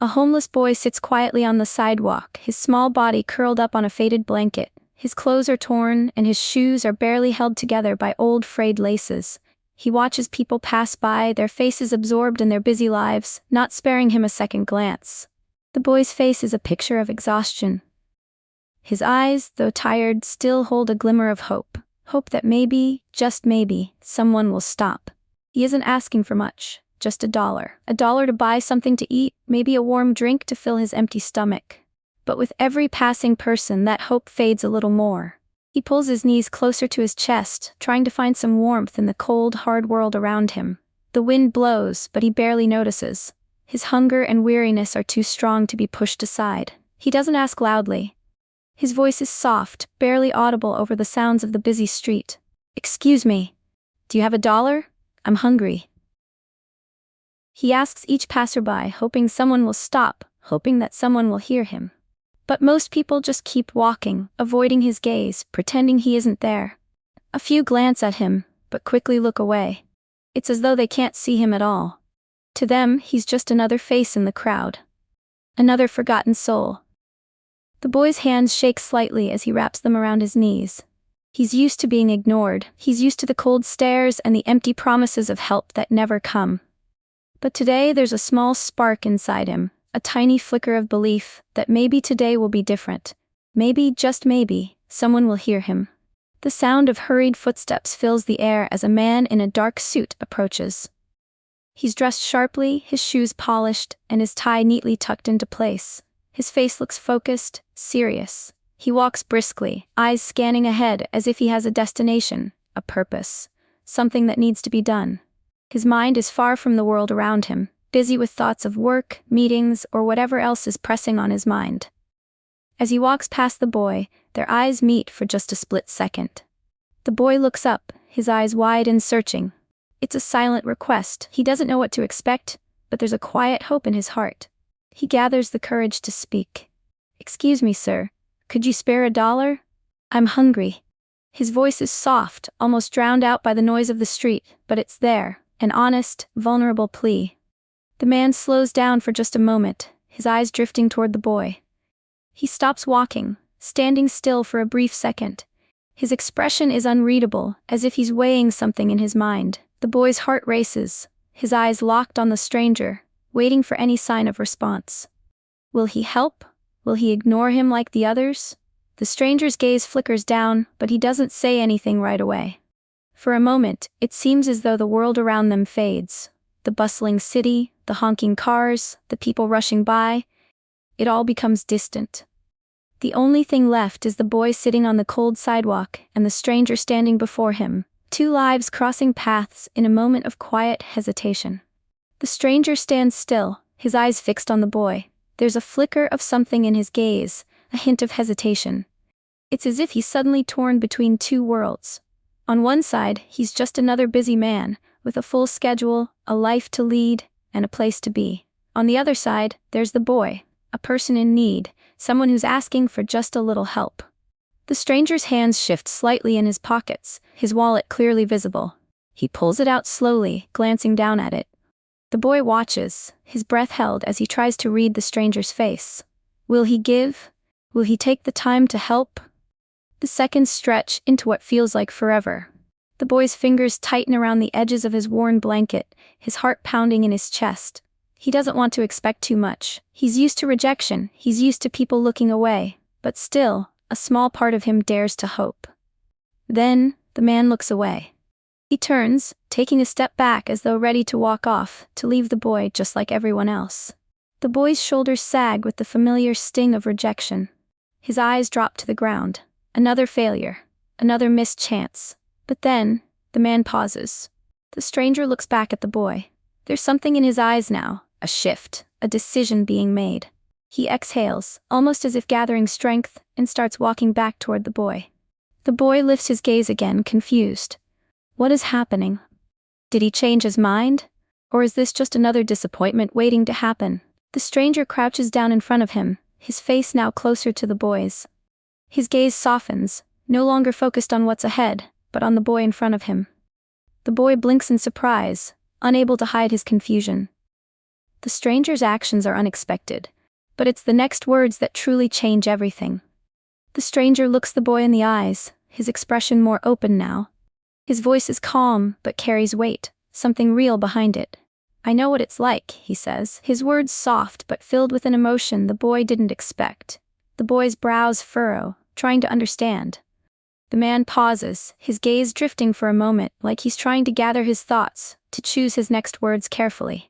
A homeless boy sits quietly on the sidewalk, his small body curled up on a faded blanket. His clothes are torn, and his shoes are barely held together by old frayed laces. He watches people pass by, their faces absorbed in their busy lives, not sparing him a second glance. The boy's face is a picture of exhaustion. His eyes, though tired, still hold a glimmer of hope. Hope that maybe, just maybe, someone will stop. He isn't asking for much, just $1. $1 to buy something to eat, maybe a warm drink to fill his empty stomach. But with every passing person, that hope fades a little more. He pulls his knees closer to his chest, trying to find some warmth in the cold, hard world around him. The wind blows, but he barely notices. His hunger and weariness are too strong to be pushed aside. He doesn't ask loudly. His voice is soft, barely audible over the sounds of the busy street. "Excuse me. Do you have $1? I'm hungry." He asks each passerby, hoping someone will stop, hoping that someone will hear him. But most people just keep walking, avoiding his gaze, pretending he isn't there. A few glance at him, but quickly look away. It's as though they can't see him at all. To them, he's just another face in the crowd. Another forgotten soul. The boy's hands shake slightly as he wraps them around his knees. He's used to being ignored. He's used to the cold stares and the empty promises of help that never come. But today there's a small spark inside him. A tiny flicker of belief that maybe today will be different. Maybe, just maybe, someone will hear him. The sound of hurried footsteps fills the air as a man in a dark suit approaches. He's dressed sharply, his shoes polished, and his tie neatly tucked into place. His face looks focused, serious. He walks briskly, eyes scanning ahead as if he has a destination, a purpose, something that needs to be done. His mind is far from the world around him, busy with thoughts of work, meetings, or whatever else is pressing on his mind. As he walks past the boy, their eyes meet for just a split second. The boy looks up, his eyes wide and searching. It's a silent request. He doesn't know what to expect, but there's a quiet hope in his heart. He gathers the courage to speak. "Excuse me, sir. Could you spare $1? I'm hungry." His voice is soft, almost drowned out by the noise of the street, but it's there, an honest, vulnerable plea. The man slows down for just a moment, his eyes drifting toward the boy. He stops walking, standing still for a brief second. His expression is unreadable, as if he's weighing something in his mind. The boy's heart races, his eyes locked on the stranger, waiting for any sign of response. Will he help? Will he ignore him like the others? The stranger's gaze flickers down, but he doesn't say anything right away. For a moment, it seems as though the world around them fades. The bustling city, the honking cars, the people rushing by, it all becomes distant. The only thing left is the boy sitting on the cold sidewalk and the stranger standing before him, two lives crossing paths in a moment of quiet hesitation. The stranger stands still, his eyes fixed on the boy. There's a flicker of something in his gaze, a hint of hesitation. It's as if he's suddenly torn between two worlds. On one side, he's just another busy man, with a full schedule, a life to lead, and a place to be. On the other side, there's the boy, a person in need, someone who's asking for just a little help. The stranger's hands shift slightly in his pockets, his wallet clearly visible. He pulls it out slowly, glancing down at it. The boy watches, his breath held as he tries to read the stranger's face. Will he give? Will he take the time to help? The seconds stretch into what feels like forever. The boy's fingers tighten around the edges of his worn blanket, his heart pounding in his chest. He doesn't want to expect too much. He's used to rejection, he's used to people looking away, but still, a small part of him dares to hope. Then, the man looks away. He turns, taking a step back as though ready to walk off, to leave the boy just like everyone else. The boy's shoulders sag with the familiar sting of rejection. His eyes drop to the ground. Another failure. Another missed chance. But then, the man pauses. The stranger looks back at the boy. There's something in his eyes now, a shift, a decision being made. He exhales, almost as if gathering strength, and starts walking back toward the boy. The boy lifts his gaze again, confused. What is happening? Did he change his mind? Or is this just another disappointment waiting to happen? The stranger crouches down in front of him, his face now closer to the boy's. His gaze softens, no longer focused on what's ahead, but on the boy in front of him. The boy blinks in surprise, unable to hide his confusion. The stranger's actions are unexpected, but it's the next words that truly change everything. The stranger looks the boy in the eyes, his expression more open now. His voice is calm, but carries weight, something real behind it. "I know what it's like," he says, his words soft but filled with an emotion the boy didn't expect. The boy's brows furrow, trying to understand. The man pauses, his gaze drifting for a moment, like he's trying to gather his thoughts, to choose his next words carefully.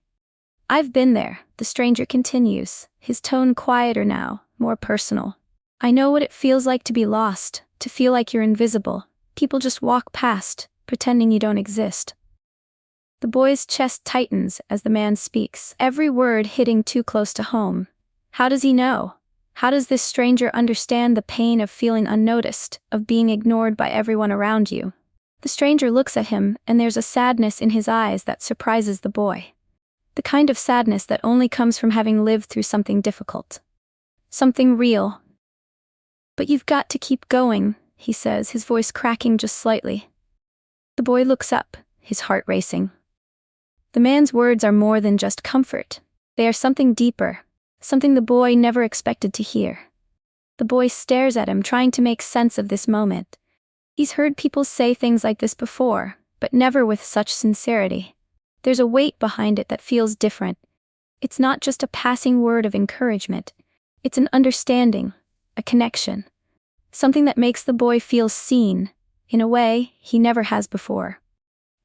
"I've been there," the stranger continues, his tone quieter now, more personal. "I know what it feels like to be lost, to feel like you're invisible. People just walk past, pretending you don't exist." The boy's chest tightens as the man speaks, every word hitting too close to home. How does he know? How does this stranger understand the pain of feeling unnoticed, of being ignored by everyone around you? The stranger looks at him, and there's a sadness in his eyes that surprises the boy. The kind of sadness that only comes from having lived through something difficult. Something real. "But you've got to keep going," he says, his voice cracking just slightly. The boy looks up, his heart racing. The man's words are more than just comfort. They are something deeper, something the boy never expected to hear. The boy stares at him, trying to make sense of this moment. He's heard people say things like this before, but never with such sincerity. There's a weight behind it that feels different. It's not just a passing word of encouragement. It's an understanding, a connection. Something that makes the boy feel seen, in a way he never has before.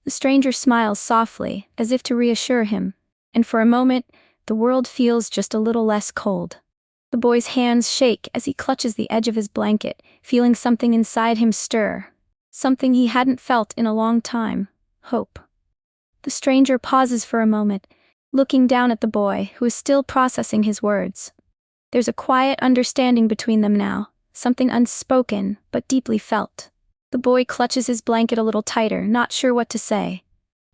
The stranger smiles softly, as if to reassure him, and for a moment, the world feels just a little less cold. The boy's hands shake as he clutches the edge of his blanket, feeling something inside him stir. Something he hadn't felt in a long time. Hope. The stranger pauses for a moment, looking down at the boy, who is still processing his words. There's a quiet understanding between them now, something unspoken, but deeply felt. The boy clutches his blanket a little tighter, not sure what to say.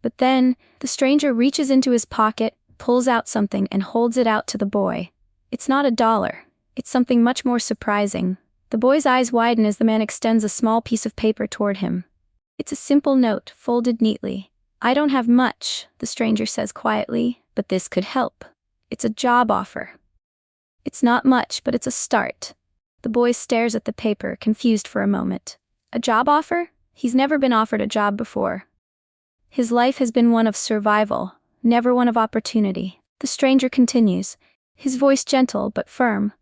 But then, the stranger reaches into his pocket, pulls out something and holds it out to the boy. It's not $1. It's something much more surprising. The boy's eyes widen as the man extends a small piece of paper toward him. It's a simple note, folded neatly. "I don't have much," the stranger says quietly, "but this could help. It's a job offer." It's not much, but it's a start. The boy stares at the paper, confused for a moment. A job offer? He's never been offered a job before. His life has been one of survival, never one of opportunity. The stranger continues, his voice gentle but firm.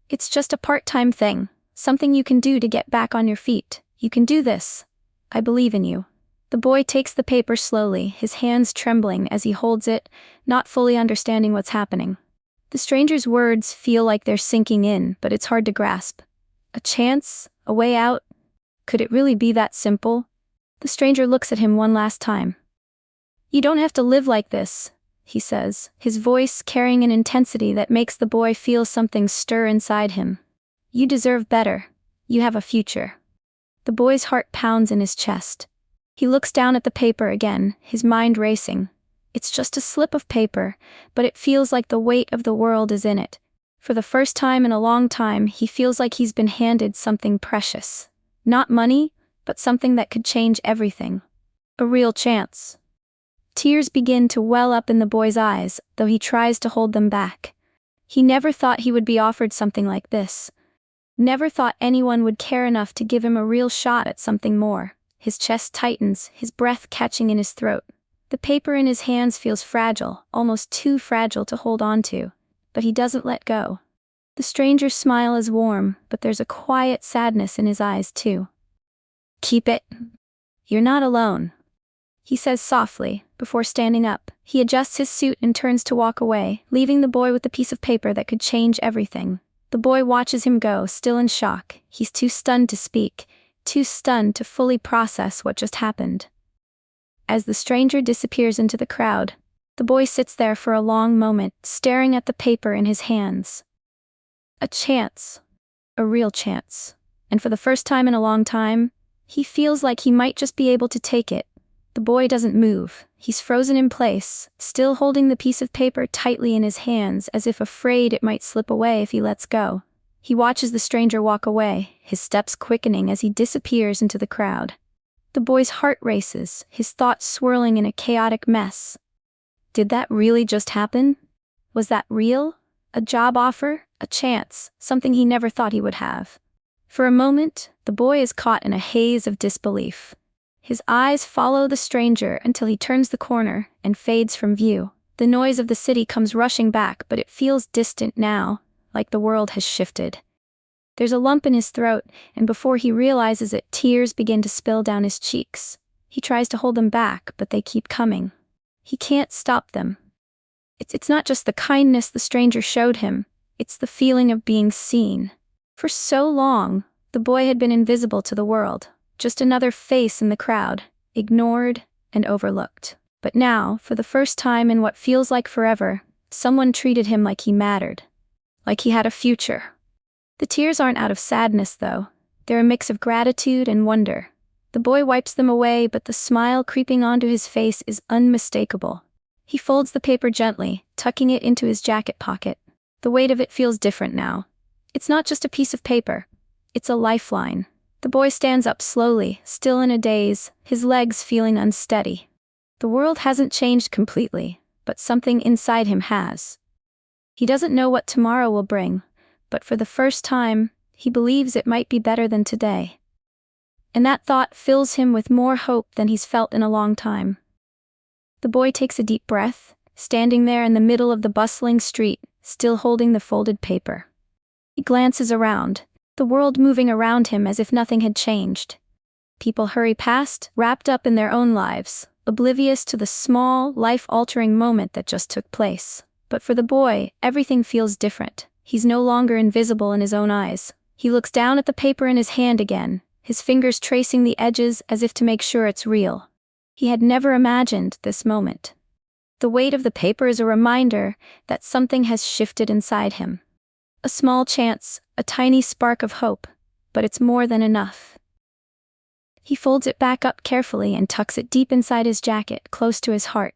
"It's just a part-time thing, something you can do to get back on your feet. You can do this. I believe in you." The boy takes the paper slowly, his hands trembling as he holds it, not fully understanding what's happening. The stranger's words feel like they're sinking in, but it's hard to grasp. A chance? A way out? Could it really be that simple? The stranger looks at him one last time. "You don't have to live like this," he says, his voice carrying an intensity that makes the boy feel something stir inside him. "You deserve better. You have a future." The boy's heart pounds in his chest. He looks down at the paper again, his mind racing. It's just a slip of paper, but it feels like the weight of the world is in it. For the first time in a long time, he feels like he's been handed something precious. Not money, but something that could change everything. A real chance. Tears begin to well up in the boy's eyes, though he tries to hold them back. He never thought he would be offered something like this. Never thought anyone would care enough to give him a real shot at something more. His chest tightens, his breath catching in his throat. The paper in his hands feels fragile, almost too fragile to hold on to, but he doesn't let go. The stranger's smile is warm, but there's a quiet sadness in his eyes too. "Keep it. You're not alone," he says softly, before standing up. He adjusts his suit and turns to walk away, leaving the boy with the piece of paper that could change everything. The boy watches him go, still in shock. He's too stunned to speak, too stunned to fully process what just happened. As the stranger disappears into the crowd, the boy sits there for a long moment, staring at the paper in his hands. A chance. A real chance. And for the first time in a long time, he feels like he might just be able to take it. The boy doesn't move. He's frozen in place, still holding the piece of paper tightly in his hands as if afraid it might slip away if he lets go. He watches the stranger walk away, his steps quickening as he disappears into the crowd. The boy's heart races, his thoughts swirling in a chaotic mess. Did that really just happen? Was that real? A job offer? A chance? Something he never thought he would have? For a moment, the boy is caught in a haze of disbelief. His eyes follow the stranger until he turns the corner and fades from view. The noise of the city comes rushing back, but it feels distant now, like the world has shifted. There's a lump in his throat, and before he realizes it, tears begin to spill down his cheeks. He tries to hold them back, but they keep coming. He can't stop them. It's not just the kindness the stranger showed him, it's the feeling of being seen. For so long, the boy had been invisible to the world, just another face in the crowd, ignored and overlooked. But now, for the first time in what feels like forever, someone treated him like he mattered, like he had a future. The tears aren't out of sadness, though. They're a mix of gratitude and wonder. The boy wipes them away, but the smile creeping onto his face is unmistakable. He folds the paper gently, tucking it into his jacket pocket. The weight of it feels different now. It's not just a piece of paper. It's a lifeline. The boy stands up slowly, still in a daze, his legs feeling unsteady. The world hasn't changed completely, but something inside him has. He doesn't know what tomorrow will bring, but for the first time, he believes it might be better than today. And that thought fills him with more hope than he's felt in a long time. The boy takes a deep breath, standing there in the middle of the bustling street, still holding the folded paper. He glances around, the world moving around him as if nothing had changed. People hurry past, wrapped up in their own lives, oblivious to the small, life-altering moment that just took place. But for the boy, everything feels different. He's no longer invisible in his own eyes. He looks down at the paper in his hand again, his fingers tracing the edges as if to make sure it's real. He had never imagined this moment. The weight of the paper is a reminder that something has shifted inside him. A small chance, a tiny spark of hope, but it's more than enough. He folds it back up carefully and tucks it deep inside his jacket, close to his heart.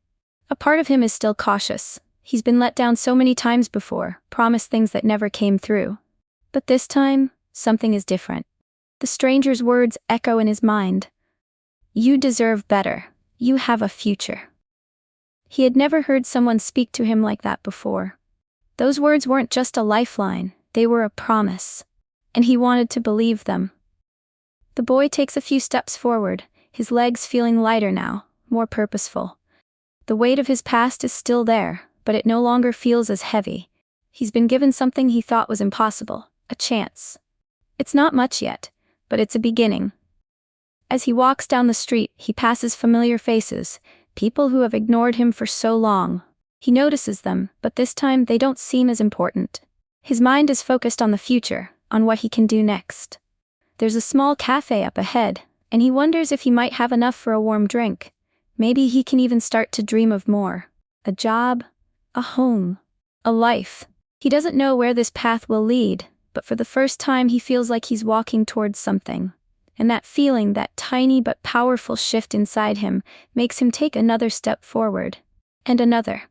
A part of him is still cautious. He's been let down so many times before, promised things that never came through. But this time, something is different. The stranger's words echo in his mind. You deserve better. You have a future. He had never heard someone speak to him like that before. Those words weren't just a lifeline, they were a promise. And he wanted to believe them. The boy takes a few steps forward, his legs feeling lighter now, more purposeful. The weight of his past is still there, but it no longer feels as heavy. He's been given something he thought was impossible, a chance. It's not much yet, but it's a beginning. As he walks down the street, he passes familiar faces, people who have ignored him for so long. He notices them, but this time they don't seem as important. His mind is focused on the future, on what he can do next. There's a small cafe up ahead, and he wonders if he might have enough for a warm drink. Maybe he can even start to dream of more. A job, a home, a life. He doesn't know where this path will lead, but for the first time he feels like he's walking towards something. And that feeling, that tiny but powerful shift inside him, makes him take another step forward. And another.